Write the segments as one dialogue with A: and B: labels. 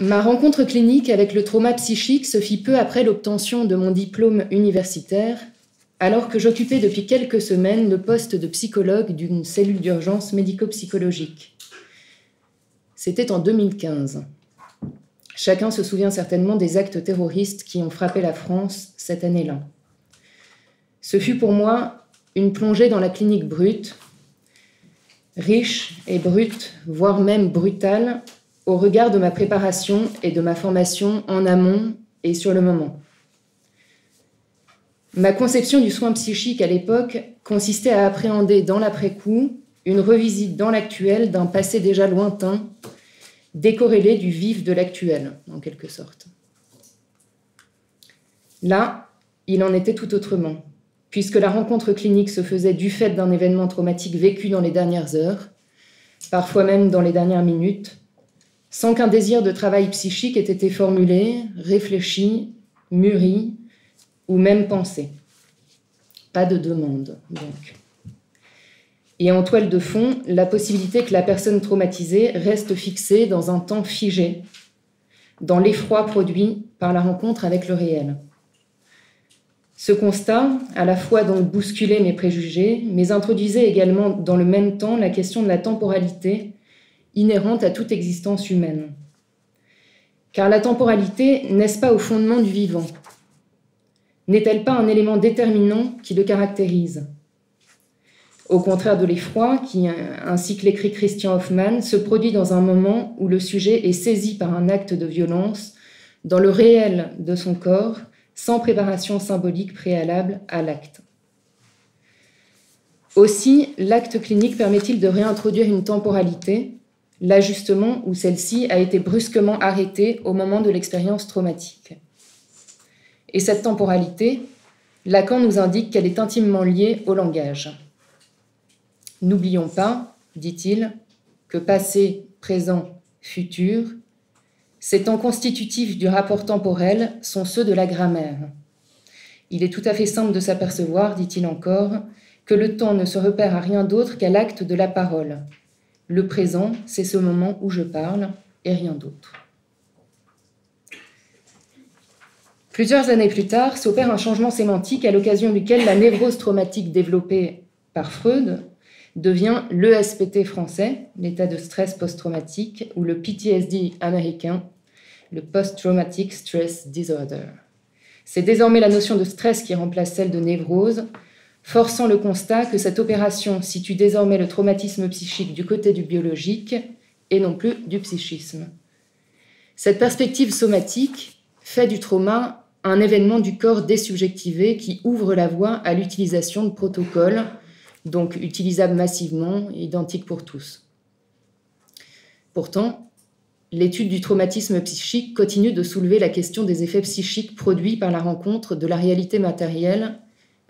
A: Ma rencontre clinique avec le trauma psychique se fit peu après l'obtention de mon diplôme universitaire, alors que j'occupais depuis quelques semaines le poste de psychologue d'une cellule d'urgence médico-psychologique. C'était en 2015. Chacun se souvient certainement des actes terroristes qui ont frappé la France cette année-là. Ce fut pour moi une plongée dans la clinique brute, riche et brute, voire même brutale, au regard de ma préparation et de ma formation en amont et sur le moment. Ma conception du soin psychique à l'époque consistait à appréhender dans l'après-coup une revisite dans l'actuel d'un passé déjà lointain, décorrélé du vif de l'actuel, en quelque sorte. Là, il en était tout autrement, puisque la rencontre clinique se faisait du fait d'un événement traumatique vécu dans les dernières heures, parfois même dans les dernières minutes, sans qu'un désir de travail psychique ait été formulé, réfléchi, mûri ou même pensé. Pas de demande, donc. Et en toile de fond, la possibilité que la personne traumatisée reste fixée dans un temps figé, dans l'effroi produit par la rencontre avec le réel. Ce constat, à la fois donc bousculait mes préjugés, mais introduisait également dans le même temps la question de la temporalité inhérente à toute existence humaine. Car la temporalité, n'est-ce pas au fondement du vivant? N'est-elle pas un élément déterminant qui le caractérise? Au contraire de l'effroi, qui, ainsi que l'écrit Christian Hoffmann, se produit dans un moment où le sujet est saisi par un acte de violence, dans le réel de son corps, sans préparation symbolique préalable à l'acte. Aussi, l'acte clinique permet-il de réintroduire une temporalité, là justement où celle-ci a été brusquement arrêtée au moment de l'expérience traumatique. Et cette temporalité, Lacan nous indique qu'elle est intimement liée au langage. N'oublions pas, dit-il, que passé, présent, futur, ces temps constitutifs du rapport temporel sont ceux de la grammaire. Il est tout à fait simple de s'apercevoir, dit-il encore, que le temps ne se repère à rien d'autre qu'à l'acte de la parole. Le présent, c'est ce moment où je parle, et rien d'autre. Plusieurs années plus tard, s'opère un changement sémantique à l'occasion duquel la névrose traumatique développée par Freud devient l'ESPT français, l'état de stress post-traumatique, ou le PTSD américain, le Post-Traumatic Stress Disorder. C'est désormais la notion de stress qui remplace celle de névrose, forçant le constat que cette opération situe désormais le traumatisme psychique du côté du biologique et non plus du psychisme. Cette perspective somatique fait du trauma un événement du corps désubjectivé qui ouvre la voie à l'utilisation de protocoles, donc utilisables massivement et identiques pour tous. Pourtant, l'étude du traumatisme psychique continue de soulever la question des effets psychiques produits par la rencontre de la réalité matérielle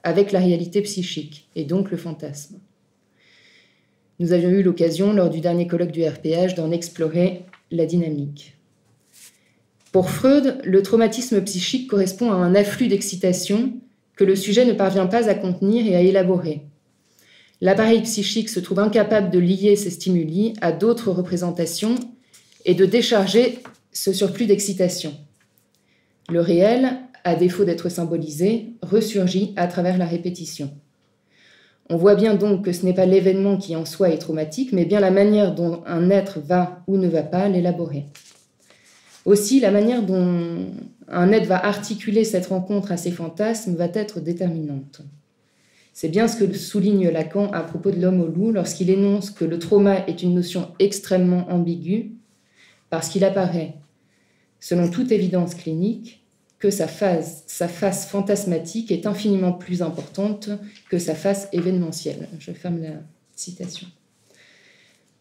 A: avec la réalité psychique, et donc le fantasme. Nous avions eu l'occasion, lors du dernier colloque du RPH, d'en explorer la dynamique. Pour Freud, le traumatisme psychique correspond à un afflux d'excitation que le sujet ne parvient pas à contenir et à élaborer. L'appareil psychique se trouve incapable de lier ces stimuli à d'autres représentations et de décharger ce surplus d'excitation. Le réel, à défaut d'être symbolisé, ressurgit à travers la répétition. On voit bien donc que ce n'est pas l'événement qui en soi est traumatique, mais bien la manière dont un être va ou ne va pas l'élaborer. Aussi, la manière dont un être va articuler cette rencontre à ses fantasmes va être déterminante. C'est bien ce que souligne Lacan à propos de l'homme au loup lorsqu'il énonce que le trauma est une notion extrêmement ambiguë parce qu'il apparaît, selon toute évidence clinique, que sa face fantasmatique est infiniment plus importante que sa face événementielle. Je ferme la citation.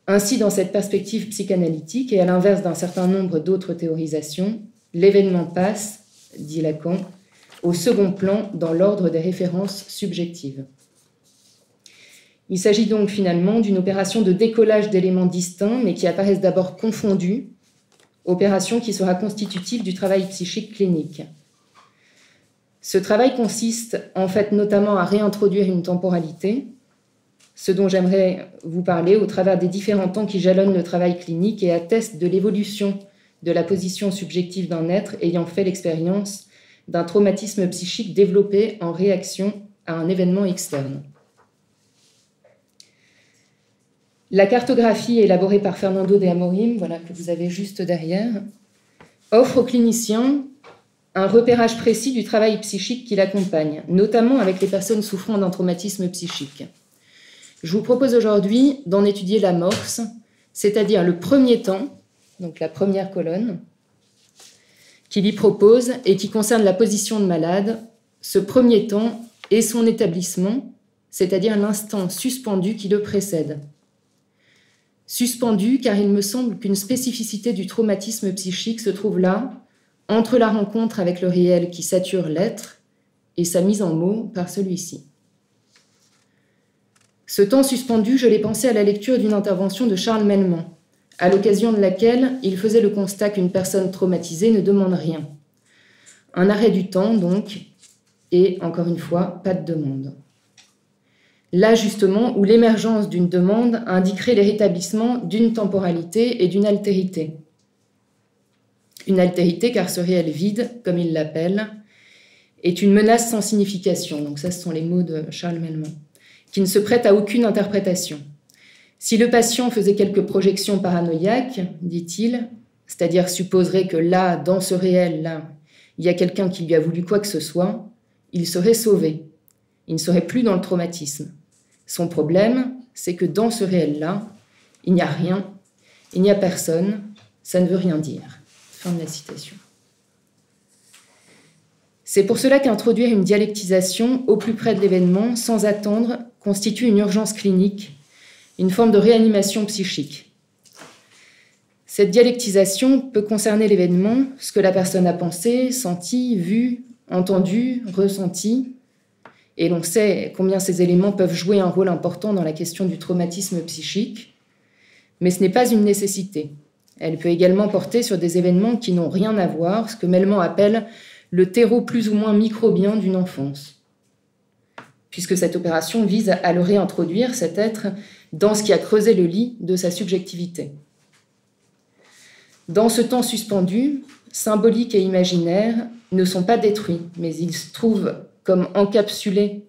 A: Ainsi, dans cette perspective psychanalytique, et à l'inverse d'un certain nombre d'autres théorisations, l'événement passe, dit Lacan, au second plan dans l'ordre des références subjectives. Il s'agit donc finalement d'une opération de décollage d'éléments distincts, mais qui apparaissent d'abord confondus, opération qui sera constitutive du travail psychique clinique. Ce travail consiste en fait notamment à réintroduire une temporalité, ce dont j'aimerais vous parler au travers des différents temps qui jalonnent le travail clinique et attestent de l'évolution de la position subjective d'un être ayant fait l'expérience d'un traumatisme psychique développé en réaction à un événement externe. La cartographie élaborée par Fernando de Amorim, voilà, que vous avez juste derrière, offre aux cliniciens un repérage précis du travail psychique qui l'accompagne, notamment avec les personnes souffrant d'un traumatisme psychique. Je vous propose aujourd'hui d'en étudier l'amorce, c'est-à-dire le premier temps, donc la première colonne, qu'il y propose et qui concerne la position de malade, ce premier temps et son établissement, c'est-à-dire l'instant suspendu qui le précède. Suspendu car il me semble qu'une spécificité du traumatisme psychique se trouve là, entre la rencontre avec le réel qui sature l'être et sa mise en mots par celui-ci. Ce temps suspendu, je l'ai pensé à la lecture d'une intervention de Charles Melman, à l'occasion de laquelle il faisait le constat qu'une personne traumatisée ne demande rien. Un arrêt du temps, donc, et, encore une fois, pas de demande. Là, justement, où l'émergence d'une demande indiquerait le rétablissement d'une temporalité et d'une altérité. Une altérité, car ce réel vide, comme il l'appelle, est une menace sans signification. Donc ça, ce sont les mots de Charles Melman, qui ne se prête à aucune interprétation. Si le patient faisait quelques projections paranoïaques, dit-il, c'est-à-dire supposerait que là, dans ce réel-là, il y a quelqu'un qui lui a voulu quoi que ce soit, il serait sauvé. Il ne serait plus dans le traumatisme. Son problème, c'est que dans ce réel-là, il n'y a rien, il n'y a personne, ça ne veut rien dire. Fin de la citation. C'est pour cela qu'introduire une dialectisation au plus près de l'événement, sans attendre, constitue une urgence clinique, une forme de réanimation psychique. Cette dialectisation peut concerner l'événement, ce que la personne a pensé, senti, vu, entendu, ressenti, et l'on sait combien ces éléments peuvent jouer un rôle important dans la question du traumatisme psychique, mais ce n'est pas une nécessité. Elle peut également porter sur des événements qui n'ont rien à voir, ce que Melman appelle le terreau plus ou moins microbien d'une enfance, puisque cette opération vise à le réintroduire, cet être, dans ce qui a creusé le lit de sa subjectivité. Dans ce temps suspendu, symbolique et imaginaire ne sont pas détruits, mais ils se trouvent comme encapsulés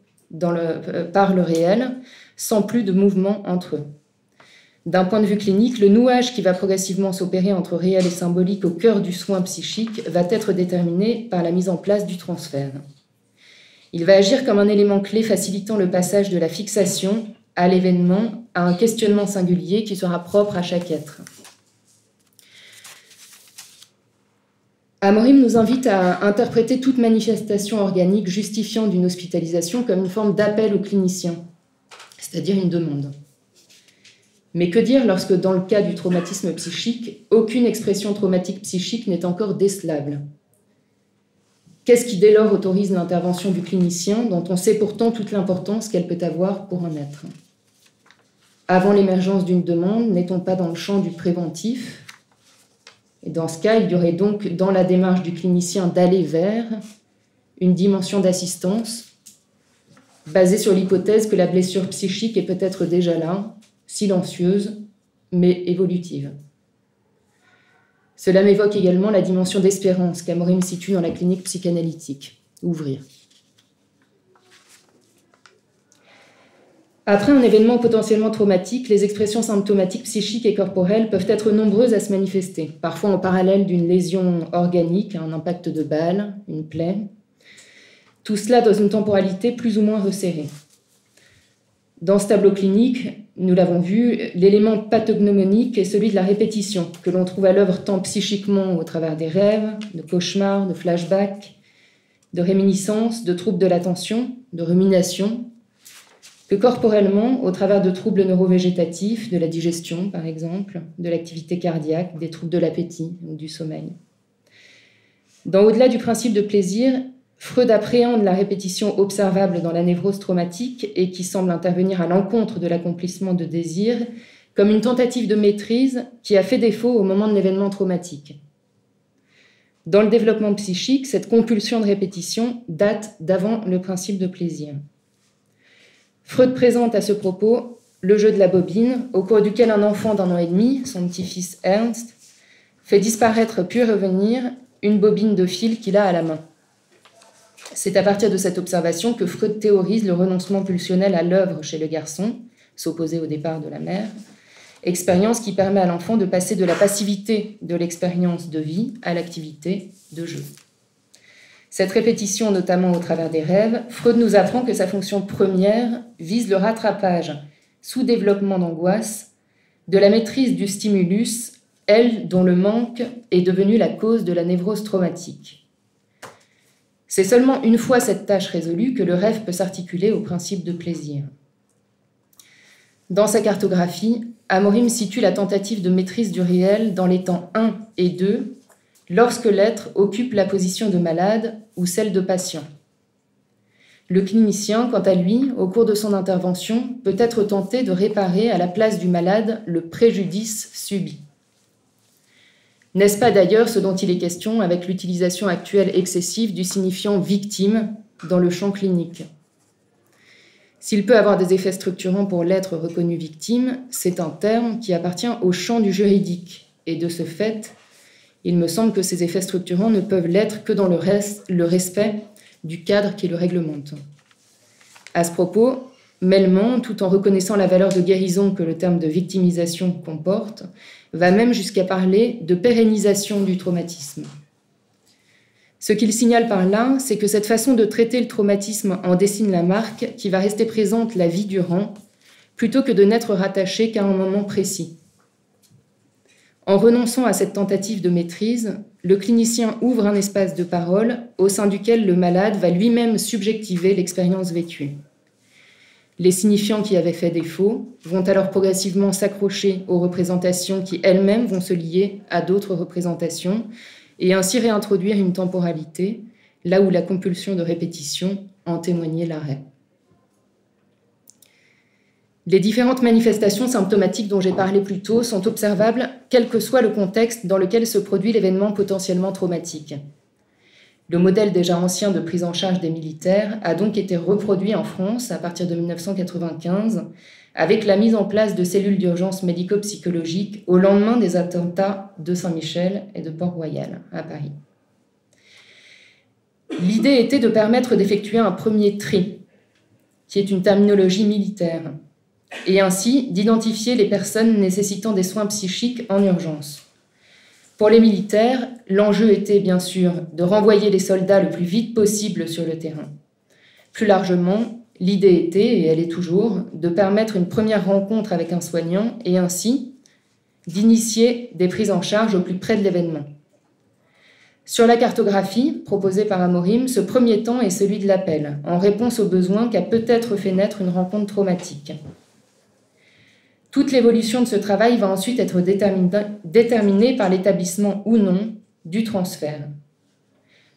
A: par le réel, sans plus de mouvement entre eux. D'un point de vue clinique, le nouage qui va progressivement s'opérer entre réel et symbolique au cœur du soin psychique va être déterminé par la mise en place du transfert. Il va agir comme un élément clé facilitant le passage de la fixation à l'événement, à un questionnement singulier qui sera propre à chaque être. Amorim nous invite à interpréter toute manifestation organique justifiant d'une hospitalisation comme une forme d'appel au clinicien, c'est-à-dire une demande. Mais que dire lorsque, dans le cas du traumatisme psychique, aucune expression traumatique psychique n'est encore décelable ? Qu'est-ce qui dès lors autorise l'intervention du clinicien, dont on sait pourtant toute l'importance qu'elle peut avoir pour un être ? Avant l'émergence d'une demande, n'est-on pas dans le champ du préventif ? Et dans ce cas, il y aurait donc dans la démarche du clinicien d'aller vers une dimension d'assistance basée sur l'hypothèse que la blessure psychique est peut-être déjà là, silencieuse, mais évolutive. Cela m'évoque également la dimension d'espérance qu'Amorim situe dans la clinique psychanalytique. Ouvrir. Après un événement potentiellement traumatique, les expressions symptomatiques psychiques et corporelles peuvent être nombreuses à se manifester, parfois en parallèle d'une lésion organique, un impact de balle, une plaie. Tout cela dans une temporalité plus ou moins resserrée. Dans ce tableau clinique, nous l'avons vu, l'élément pathognomonique est celui de la répétition, que l'on trouve à l'œuvre tant psychiquement au travers des rêves, de cauchemars, de flashbacks, de réminiscences, de troubles de l'attention, de rumination, que corporellement, au travers de troubles neurovégétatifs, de la digestion par exemple, de l'activité cardiaque, des troubles de l'appétit ou du sommeil. Au-delà du principe de plaisir, Freud appréhende la répétition observable dans la névrose traumatique et qui semble intervenir à l'encontre de l'accomplissement de désirs comme une tentative de maîtrise qui a fait défaut au moment de l'événement traumatique. Dans le développement psychique, cette compulsion de répétition date d'avant le principe de plaisir. Freud présente à ce propos le jeu de la bobine, au cours duquel un enfant d'1 an et demi, son petit-fils Ernst, fait disparaître puis revenir une bobine de fil qu'il a à la main. C'est à partir de cette observation que Freud théorise le renoncement pulsionnel à l'œuvre chez le garçon, s'opposer au départ de la mère, expérience qui permet à l'enfant de passer de la passivité de l'expérience de vie à l'activité de jeu. Cette répétition, notamment au travers des rêves, Freud nous apprend que sa fonction première vise le rattrapage, sous développement d'angoisse, de la maîtrise du stimulus, elle dont le manque est devenu la cause de la névrose traumatique. C'est seulement une fois cette tâche résolue que le rêve peut s'articuler au principe de plaisir. Dans sa cartographie, Amorim situe la tentative de maîtrise du réel dans les temps 1 et 2, lorsque l'être occupe la position de malade ou celle de patient. Le clinicien, quant à lui, au cours de son intervention, peut être tenté de réparer à la place du malade le préjudice subi. N'est-ce pas d'ailleurs ce dont il est question avec l'utilisation actuelle excessive du signifiant « victime » dans le champ clinique ? S'il peut avoir des effets structurants pour l'être reconnu victime, c'est un terme qui appartient au champ du juridique, et de ce fait, il me semble que ces effets structurants ne peuvent l'être que dans le respect du cadre qui le réglemente. À ce propos, Melman, tout en reconnaissant la valeur de guérison que le terme de victimisation comporte, va même jusqu'à parler de pérennisation du traumatisme. Ce qu'il signale par là, c'est que cette façon de traiter le traumatisme en dessine la marque qui va rester présente la vie durant, plutôt que de n'être rattachée qu'à un moment précis. En renonçant à cette tentative de maîtrise, le clinicien ouvre un espace de parole au sein duquel le malade va lui-même subjectiver l'expérience vécue. Les signifiants qui avaient fait défaut vont alors progressivement s'accrocher aux représentations qui elles-mêmes vont se lier à d'autres représentations et ainsi réintroduire une temporalité, là où la compulsion de répétition en témoignait l'arrêt. Les différentes manifestations symptomatiques dont j'ai parlé plus tôt sont observables quel que soit le contexte dans lequel se produit l'événement potentiellement traumatique. Le modèle déjà ancien de prise en charge des militaires a donc été reproduit en France à partir de 1995 avec la mise en place de cellules d'urgence médico-psychologiques au lendemain des attentats de Saint-Michel et de Port-Royal à Paris. L'idée était de permettre d'effectuer un premier tri, qui est une terminologie militaire, et ainsi d'identifier les personnes nécessitant des soins psychiques en urgence. Pour les militaires, l'enjeu était bien sûr de renvoyer les soldats le plus vite possible sur le terrain. Plus largement, l'idée était, et elle est toujours, de permettre une première rencontre avec un soignant et ainsi d'initier des prises en charge au plus près de l'événement. Sur la cartographie proposée par Amorim, ce premier temps est celui de l'appel, en réponse aux besoins qu'a peut-être fait naître une rencontre traumatique. Toute l'évolution de ce travail va ensuite être déterminée par l'établissement ou non du transfert.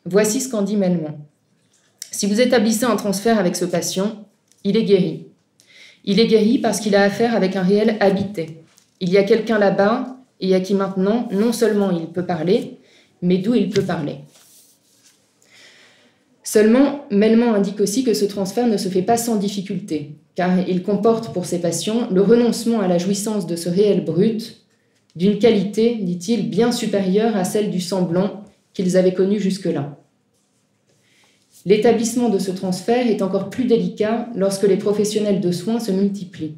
A: Voici ce qu'en dit Melman. Si vous établissez un transfert avec ce patient, il est guéri. Il est guéri parce qu'il a affaire avec un réel habité. Il y a quelqu'un là-bas et à qui maintenant, non seulement il peut parler, mais d'où il peut parler. Seulement, Melman indique aussi que ce transfert ne se fait pas sans difficulté, car il comporte pour ces patients le renoncement à la jouissance de ce réel brut, d'une qualité, dit-il, bien supérieure à celle du semblant qu'ils avaient connu jusque-là. L'établissement de ce transfert est encore plus délicat lorsque les professionnels de soins se multiplient.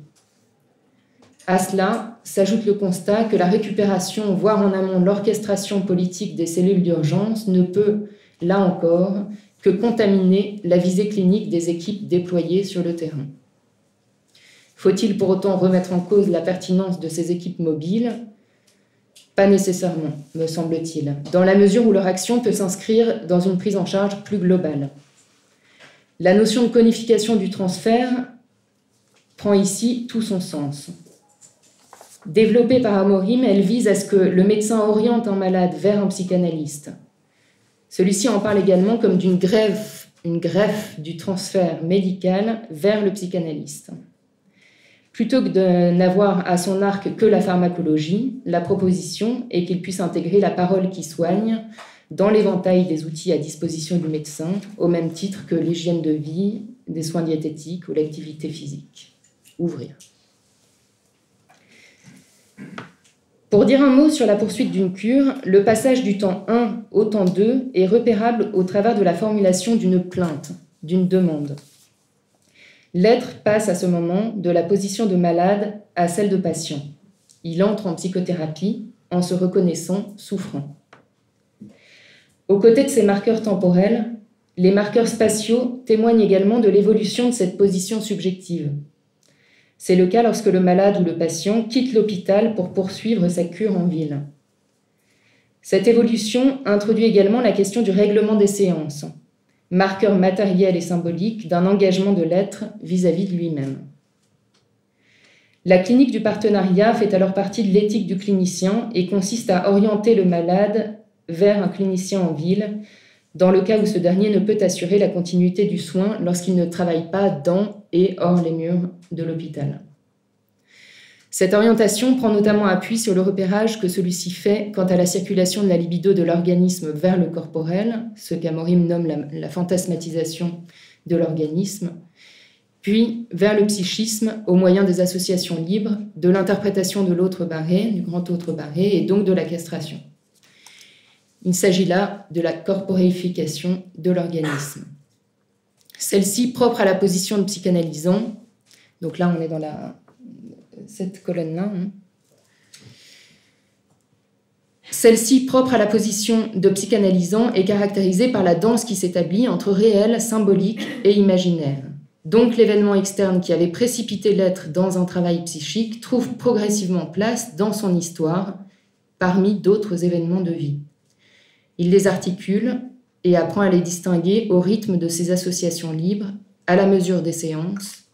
A: À cela s'ajoute le constat que la récupération, voire en amont l'orchestration politique des cellules d'urgence ne peut, là encore, que contaminer la visée clinique des équipes déployées sur le terrain. Faut-il pour autant remettre en cause la pertinence de ces équipes mobiles ? Pas nécessairement, me semble-t-il, dans la mesure où leur action peut s'inscrire dans une prise en charge plus globale. La notion de conification du transfert prend ici tout son sens. Développée par Amorim, elle vise à ce que le médecin oriente un malade vers un psychanalyste. Celui-ci en parle également comme d'une greffe, une greffe du transfert médical vers le psychanalyste. Plutôt que de n'avoir à son arc que la pharmacologie, la proposition est qu'il puisse intégrer la parole qui soigne dans l'éventail des outils à disposition du médecin, au même titre que l'hygiène de vie, des soins diététiques ou l'activité physique. Ouvrir. Pour dire un mot sur la poursuite d'une cure, le passage du temps 1 au temps 2 est repérable au travers de la formulation d'une plainte, d'une demande. L'être passe à ce moment de la position de malade à celle de patient. Il entre en psychothérapie en se reconnaissant souffrant. Aux côtés de ces marqueurs temporels, les marqueurs spatiaux témoignent également de l'évolution de cette position subjective. C'est le cas lorsque le malade ou le patient quitte l'hôpital pour poursuivre sa cure en ville. Cette évolution introduit également la question du règlement des séances, marqueur matériel et symbolique d'un engagement de l'être vis-à-vis de lui-même. La clinique du partenariat fait alors partie de l'éthique du clinicien et consiste à orienter le malade vers un clinicien en ville, dans le cas où ce dernier ne peut assurer la continuité du soin lorsqu'il ne travaille pas dans et hors les murs de l'hôpital. Cette orientation prend notamment appui sur le repérage que celui-ci fait quant à la circulation de la libido de l'organisme vers le corporel, ce qu'Amorim nomme la fantasmatisation de l'organisme, puis vers le psychisme au moyen des associations libres, de l'interprétation de l'autre barré, du grand autre barré, et donc de la castration. Il s'agit là de la corporéification de l'organisme. Celle-ci, propre à la position de psychanalysant, donc là on est dans cette colonne-là, celle-ci, propre à la position de psychanalysant, est caractérisée par la danse qui s'établit entre réel, symbolique et imaginaire. Donc l'événement externe qui avait précipité l'être dans un travail psychique trouve progressivement place dans son histoire, parmi d'autres événements de vie. Il les articule et apprend à les distinguer au rythme de ses associations libres, à la mesure des séances,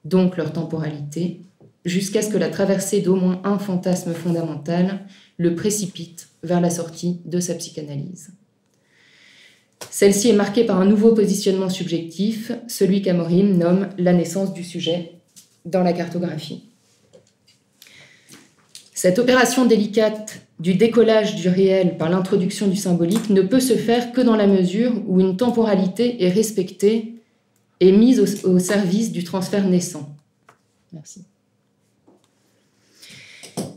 A: donc leur temporalité, jusqu'à ce que la traversée d'au moins un fantasme fondamental le précipite vers la sortie de sa psychanalyse. Celle-ci est marquée par un nouveau positionnement subjectif, celui qu'Amorim nomme la naissance du sujet dans la cartographie. Cette opération délicate du décollage du réel par l'introduction du symbolique ne peut se faire que dans la mesure où une temporalité est respectée et mise au service du transfert naissant. Merci.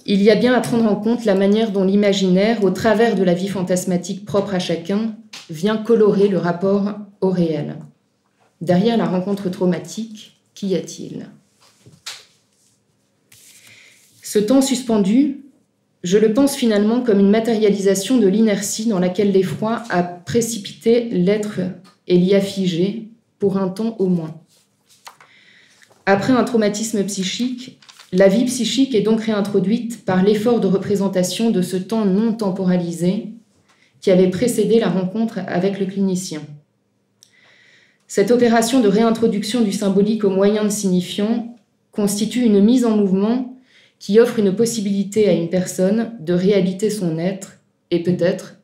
A: Il y a bien à prendre en compte la manière dont l'imaginaire, au travers de la vie fantasmatique propre à chacun, vient colorer le rapport au réel. Derrière la rencontre traumatique, qu'y a-t-il ? Ce temps suspendu, je le pense finalement comme une matérialisation de l'inertie dans laquelle l'effroi a précipité l'être et l'y a figé, pour un temps au moins. Après un traumatisme psychique, la vie psychique est donc réintroduite par l'effort de représentation de ce temps non temporalisé qui avait précédé la rencontre avec le clinicien. Cette opération de réintroduction du symbolique au moyen de signifiant constitue une mise en mouvement qui offre une possibilité à une personne de réhabiter son être et peut-être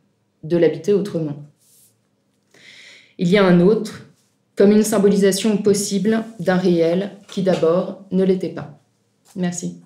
A: de l'habiter autrement. Il y a un autre, comme une symbolisation possible d'un réel qui d'abord ne l'était pas. Merci.